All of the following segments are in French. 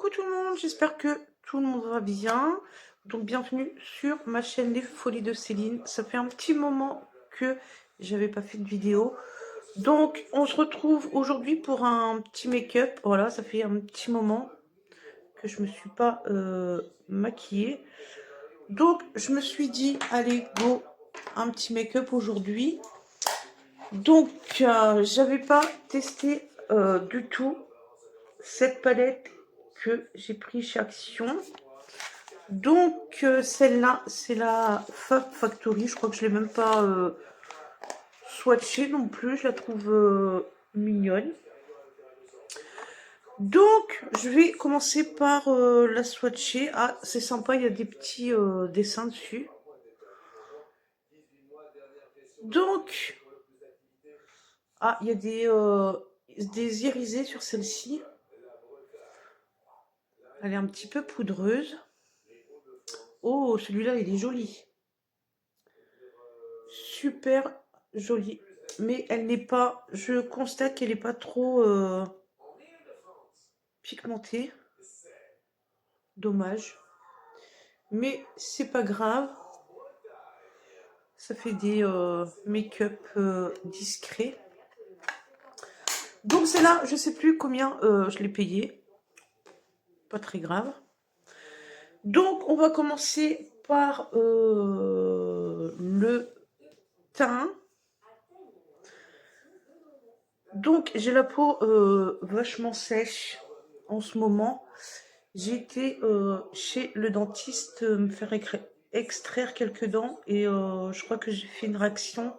Coucou tout le monde, j'espère que tout le monde va bien. Donc bienvenue sur ma chaîne Les Folies de Céline. Ça fait un petit moment que j'avais pas fait de vidéo. Donc on se retrouve aujourd'hui pour un petit make-up. Voilà, ça fait un petit moment que je me suis pas maquillée. Donc je me suis dit, allez go, un petit make-up aujourd'hui. Donc j'avais pas testé du tout cette palette que j'ai pris chez Action. Donc celle-là, c'est la Fab Factory. Je crois que je l'ai même pas swatchée non plus. Je la trouve mignonne. Donc je vais commencer par la swatcher. Ah, c'est sympa, il y a des petits dessins dessus. Donc, ah, il y a des irisés sur celle-ci. Elle est un petit peu poudreuse. Oh, celui-là, il est joli. Super joli. Mais elle n'est pas... Je constate qu'elle n'est pas trop pigmentée. Dommage. Mais c'est pas grave. Ça fait des make-up discrets. Donc c'est là, je sais plus combien je l'ai payé. Pas très grave. Donc on va commencer par le teint. Donc j'ai la peau vachement sèche en ce moment. J'ai été chez le dentiste me faire extraire quelques dents et je crois que j'ai fait une réaction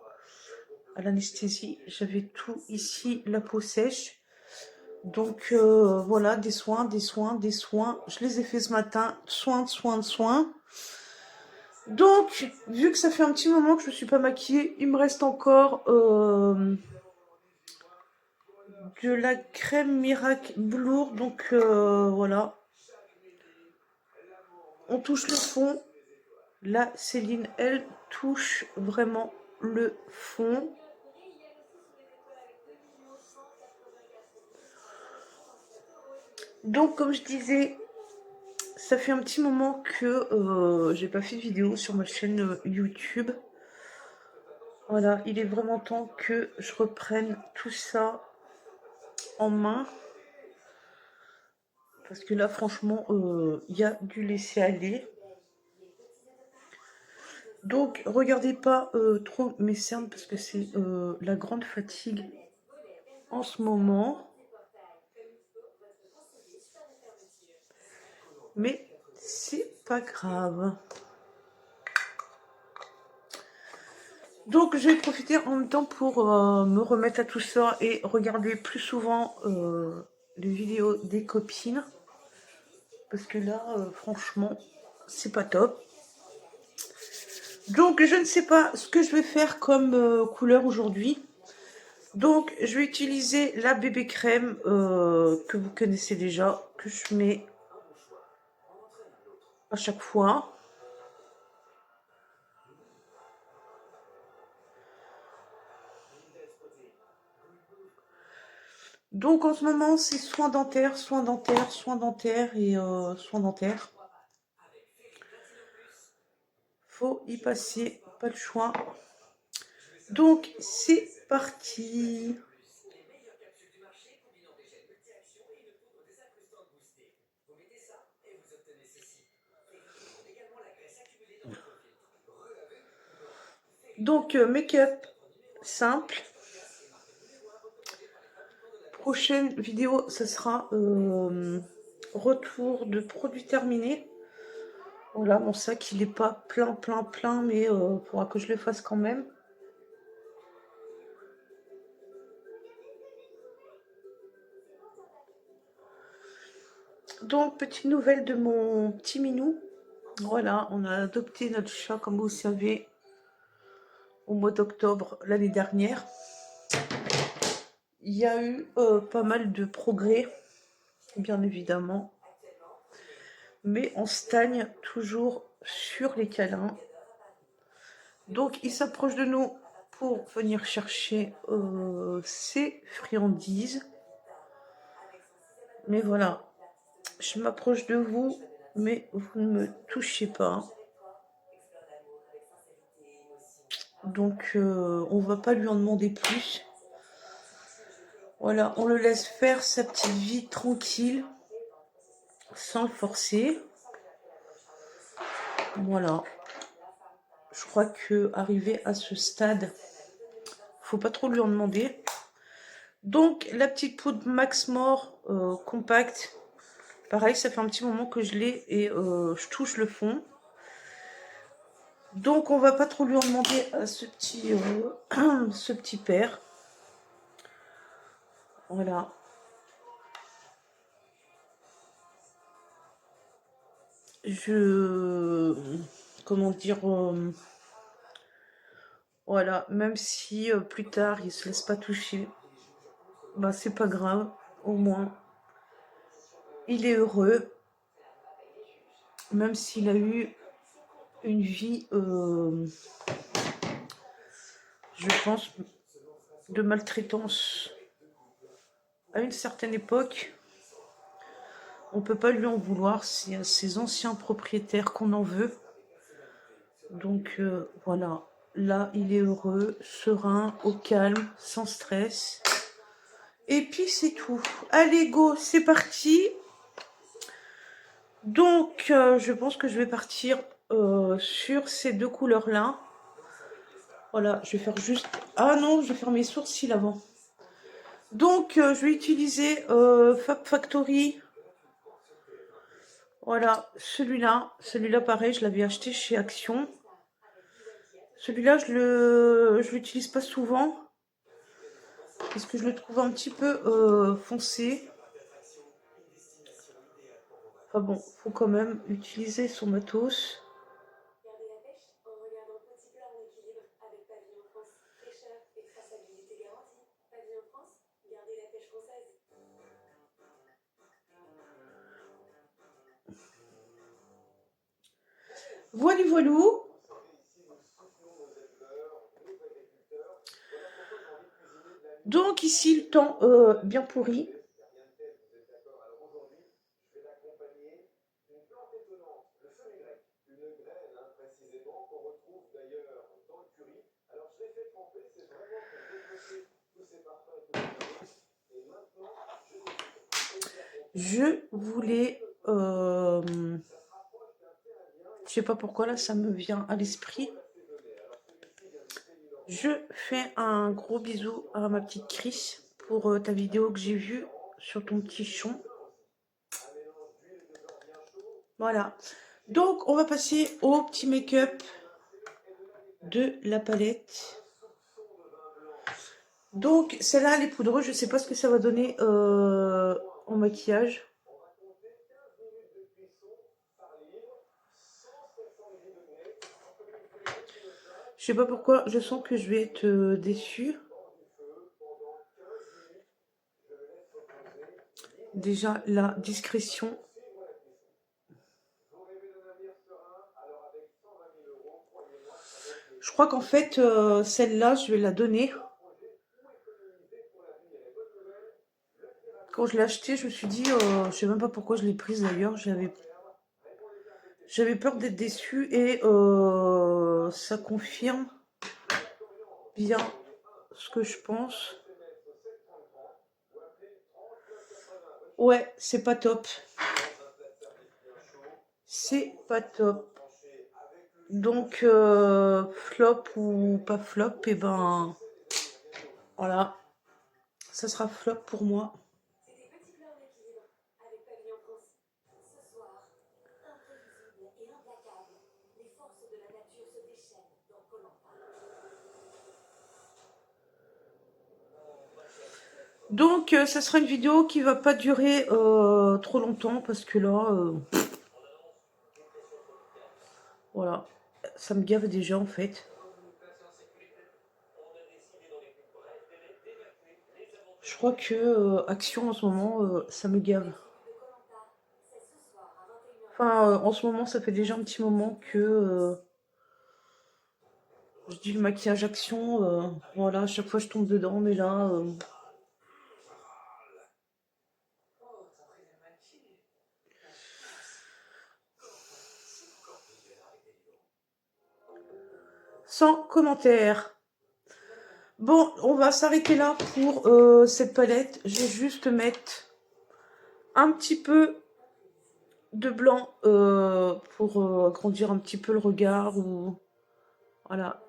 à l'anesthésie. J'avais tout ici, la peau sèche. Donc voilà, des soins, des soins, des soins. Je les ai fait ce matin, soins, soins, soins. Donc, vu que ça fait un petit moment que je ne me suis pas maquillée, il me reste encore de la crème Miracle Blur. Donc voilà. On touche le fond. Là, Céline, elle touche vraiment le fond. Donc, comme je disais, ça fait un petit moment que j'ai pas fait de vidéo sur ma chaîne YouTube. Voilà, il est vraiment temps que je reprenne tout ça en main. Parce que là, franchement, il y a du laisser aller. Donc, regardez pas trop mes cernes parce que c'est la grande fatigue en ce moment. Mais c'est pas grave. Donc, je vais profiter en même temps pour me remettre à tout ça et regarder plus souvent les vidéos des copines. Parce que là, franchement, c'est pas top. Donc, je ne sais pas ce que je vais faire comme couleur aujourd'hui. Donc, je vais utiliser la bébé crème que vous connaissez déjà, que je mets à chaque fois. Donc, en ce moment, c'est soins dentaires, soins dentaires, soins dentaires et soins dentaires. Faut y passer, pas le choix. Donc, c'est parti. Donc, make-up simple. Prochaine vidéo, ce sera retour de produits terminés. Voilà, mon sac, il n'est pas plein, mais il faudra que je le fasse quand même. Donc, petite nouvelle de mon petit minou. Voilà, on a adopté notre chat, comme vous savez, au mois d'octobre l'année dernière. Il y a eu pas mal de progrès, bien évidemment. Mais on stagne toujours sur les câlins. Donc, il s'approche de nous pour venir chercher ses friandises. Mais voilà, Je m'approche de vous, mais vous ne me touchez pas. Donc, on va pas lui en demander plus. Voilà, on le laisse faire sa petite vie tranquille, sans le forcer. Voilà. Je crois que arrivé à ce stade, faut pas trop lui en demander. Donc, la petite poudre Max More compacte. Pareil, ça fait un petit moment que je l'ai et je touche le fond. Donc, on va pas trop lui en demander à ce petit père. Voilà. Comment dire... voilà, même si plus tard, il se laisse pas toucher, bah c'est pas grave. Au moins, il est heureux. Même s'il a eu une vie, je pense, de maltraitance à une certaine époque. On peut pas lui en vouloir, c'est à ses anciens propriétaires qu'on en veut. Donc voilà, là il est heureux, serein, au calme, sans stress. Et puis c'est tout. Allez go, c'est parti. Donc je pense que je vais partir sur ces deux couleurs-là. Voilà, je vais faire juste... Ah non, je vais faire mes sourcils avant. Donc je vais utiliser Fab Factory. Voilà, celui-là pareil, je l'avais acheté chez Action. Celui-là, je l'utilise pas souvent parce que je le trouve un petit peu foncé. Enfin bon, faut quand même utiliser son matos. Voilà, voilou. Donc ici, le temps bien pourri. Je voulais... je sais pas pourquoi là, ça me vient à l'esprit. Je fais un gros bisou à ma petite Chris pour ta vidéo que j'ai vue sur ton petit chon. Voilà. Donc, on va passer au petit make-up de la palette. Donc, celle-là, elle est poudreuse. Je sais pas ce que ça va donner en maquillage. Je sais pas pourquoi, je sens que je vais être déçue. Déjà, la discrétion. Je crois qu'en fait, celle-là, je vais la donner. Quand je l'ai achetée, je me suis dit, je sais même pas pourquoi je l'ai prise d'ailleurs. J'avais peur d'être déçue et ça confirme bien ce que je pense. Ouais, c'est pas top. C'est pas top. Donc, flop ou pas flop, et ben voilà, ça sera flop pour moi. Donc, ça sera une vidéo qui va pas durer trop longtemps parce que là, voilà, ça me gave déjà en fait. Je crois que Action en ce moment, ça me gave. Enfin, en ce moment, ça fait déjà un petit moment que je dis le maquillage Action. Voilà, à chaque fois je tombe dedans, mais là, sans commentaire. Bon, on va s'arrêter là pour cette palette. Je vais juste mettre un petit peu de blanc pour agrandir un petit peu le regard. Ou voilà,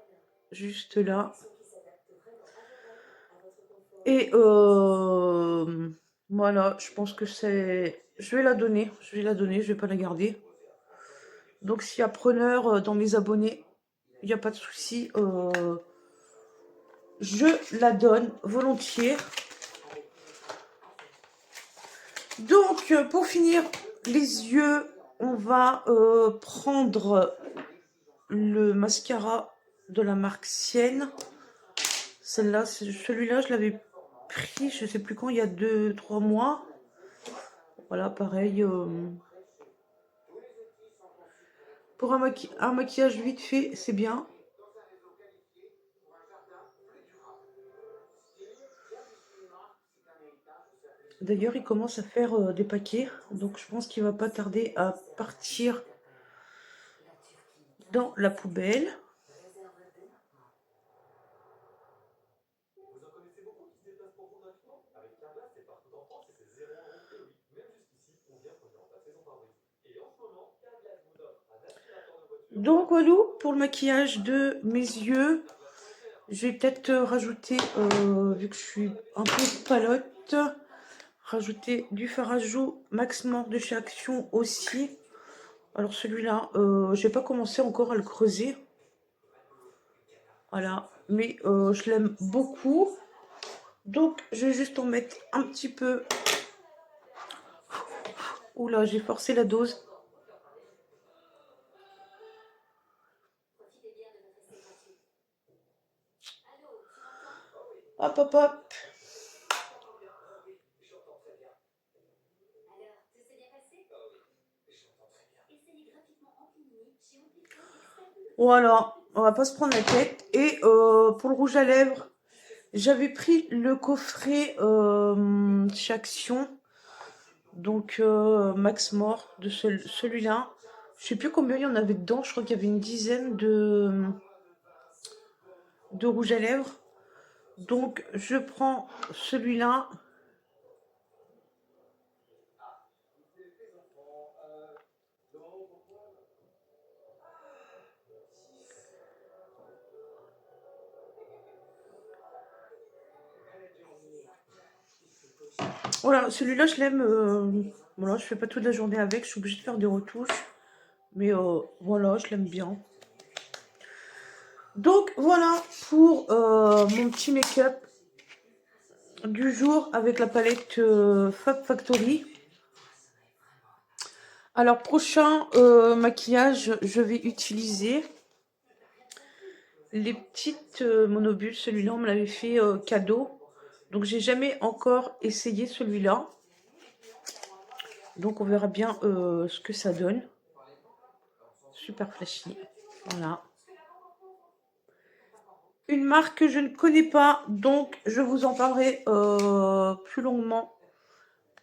juste là. Et voilà, je pense que c'est... Je vais la donner, je vais pas la garder. Donc s'il y a preneur dans mes abonnés, il n'y a pas de souci. Je la donne volontiers. Donc pour finir les yeux, on va prendre le mascara de la marque Sienne. Celle-là, celui-là, je l'avais pris, je sais plus quand, il y a 2-3 mois. Voilà, pareil. Pour un maquillage vite fait, c'est bien. D'ailleurs, il commence à faire des paquets, donc je pense qu'il va pas tarder à partir dans la poubelle. Donc voilà pour le maquillage de mes yeux. Je vais peut-être rajouter, vu que je suis un peu palote, rajouter du fard à joues Max Mort de chez Action aussi. Alors celui-là, j'ai pas commencé encore à le creuser. Voilà, mais je l'aime beaucoup. Donc je vais juste en mettre un petit peu. Oula, j'ai forcé la dose. Hop, hop, hop. Voilà, on va pas se prendre la tête. Et pour le rouge à lèvres, j'avais pris le coffret chez Action. Donc Max Mort de celui-là. Je sais plus combien il y en avait dedans. Je crois qu'il y avait une dizaine de rouge à lèvres. Donc je prends celui-là. Voilà, celui-là je l'aime. Voilà, je fais pas toute la journée avec. Je suis obligée de faire des retouches. Mais voilà, je l'aime bien. Donc voilà pour mon petit make-up du jour avec la palette Fab Factory. Alors prochain maquillage, je vais utiliser les petites monobulles. Celui-là on me l'avait fait cadeau. Donc j'ai jamais encore essayé celui-là. Donc on verra bien ce que ça donne. Super flashy. Voilà. Une marque que je ne connais pas, donc je vous en parlerai plus longuement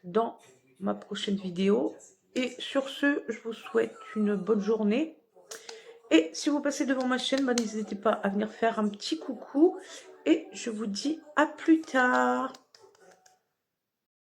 dans ma prochaine vidéo. Et sur ce, je vous souhaite une bonne journée. Et si vous passez devant ma chaîne, bah, n'hésitez pas à venir faire un petit coucou. Et je vous dis à plus tard.